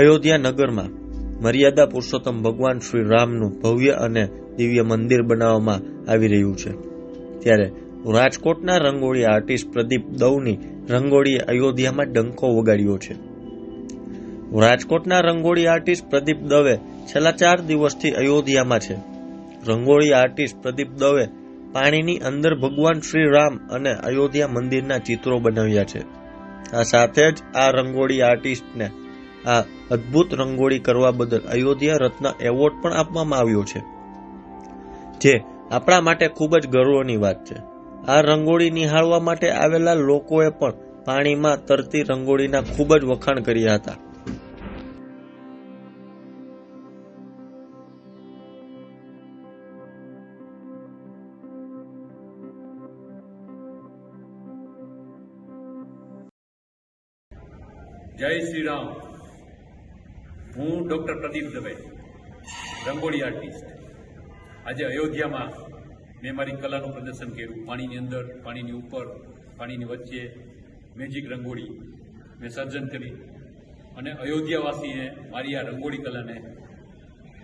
અયોધ્યા નગરમાં મર્યાદા પુરુષોત્તમ ભગવાન શ્રી રામનું ભવ્ય અને દિવ્ય મંદિર બનાવવામાં આવી રહ્યું છે, ત્યારે રાજકોટના રંગોળી આર્ટિસ્ટ પ્રદીપ દવની રંગોળીએ અયોધ્યામાં ડંકો વગાડ્યો છે. રાજકોટના રંગોળી આર્ટિસ્ટ પ્રદીપ દવે છેલ્લા 4 દિવસથી અયોધ્યામાં છે. રંગોળી આર્ટિસ્ટ પ્રદીપ દવે પાણીની અંદર ભગવાન શ્રી રામ અને અયોધ્યા મંદિરના ચિત્રો બનાવ્યા છે. આ સાથે જ આ રંગોળી આર્ટિસ્ટને આ અદ્ભુત રંગોળી કરવા બદલ અયોધ્યા રત્ન એવોર્ડ પણ આપવામાં આવ્યો છે, જે આપણા માટે ખૂબ જ ગર્વની વાત છે. આ રંગોળી નિહાળવા માટે આવેલા લોકોએ પણ પાણીમાં તરતી રંગોળીના ખૂબ જ વખાણ કર્યા હતા. જય શ્રી રામ. હું ડૉક્ટર પ્રદીપ દવે, રંગોળી આર્ટિસ્ટ. આજે અયોધ્યામાં મેં મારી કલાનું પ્રદર્શન કર્યું. પાણીની અંદર, પાણીની ઉપર, પાણીની વચ્ચે મેજિક રંગોળી મેં સર્જન કરી અને અયોધ્યાવાસીએ મારી આ રંગોળી કલાને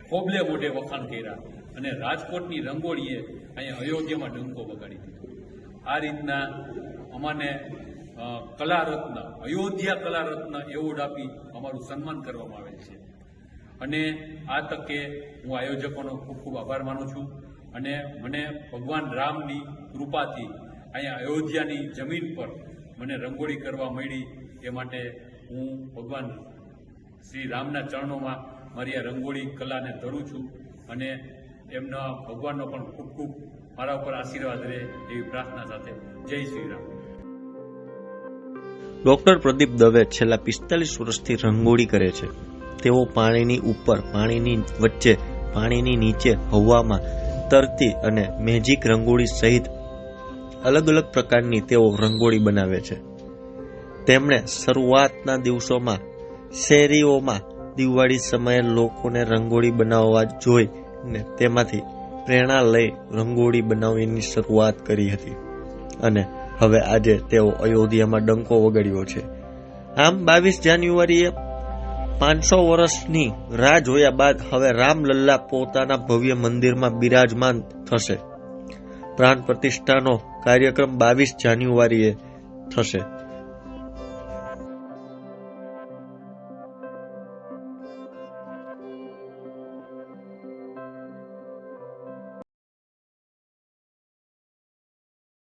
ખોબલે મોઢે વખાણ કર્યા અને રાજકોટની રંગોળીએ અહીંયા અયોધ્યામાં ડંકો વગાડી દીધો. આ રીતના અમાને કલારત્ન, અયોધ્યા કલારત્ન એવોર્ડ આપી અમારું સન્માન કરવામાં આવેલ છે. અને આ તકે હું આયોજકોનો ખૂબ ખૂબ આભાર માનું છું. અને મને ભગવાન રામની કૃપાથી અહીંયા અયોધ્યાની જમીન પર મને રંગોળી કરવા મળી, એ માટે હું ભગવાન શ્રી રામના ચરણોમાં મારી આ રંગોળી કલાને ધરું છું અને એમના ભગવાનનો પણ ખૂબ ખૂબ મારા ઉપર આશીર્વાદ રહે એવી પ્રાર્થના સાથે જય શ્રી રામ. ડોક્ટર પ્રદીપ દવે છેલ્લા 45 વર્ષથી રંગોળી કરે છે. તેઓ પાણીની ઉપર, પાણીની વચ્ચે, પાણીની નીચે, હવામાં તરતી અને મેજિક રંગોળી સહિત અલગ અલગ પ્રકારની તેઓ રંગોળી બનાવે છે. તેમણે શરૂઆતના દિવસોમાં શેરીઓમાં દિવાળી સમયે લોકોને રંગોળી બનાવવા જોઈ ને તેમાંથી પ્રેરણા લઈ રંગોળી બનાવવાની શરૂઆત કરી હતી અને હવે આજે તેઓ અયોધ્યામાં ડંકો વગાડ્યો છે. આમ 22 જાન્યુઆરીએ 500 વર્ષની રાહ જોયા બાદ હવે રામલલ્લા પોતાના ભવ્ય મંદિરમાં બિરાજમાન થશે. પ્રાણ પ્રતિષ્ઠાનો કાર્યક્રમ 22 જાન્યુઆરીએ થશે.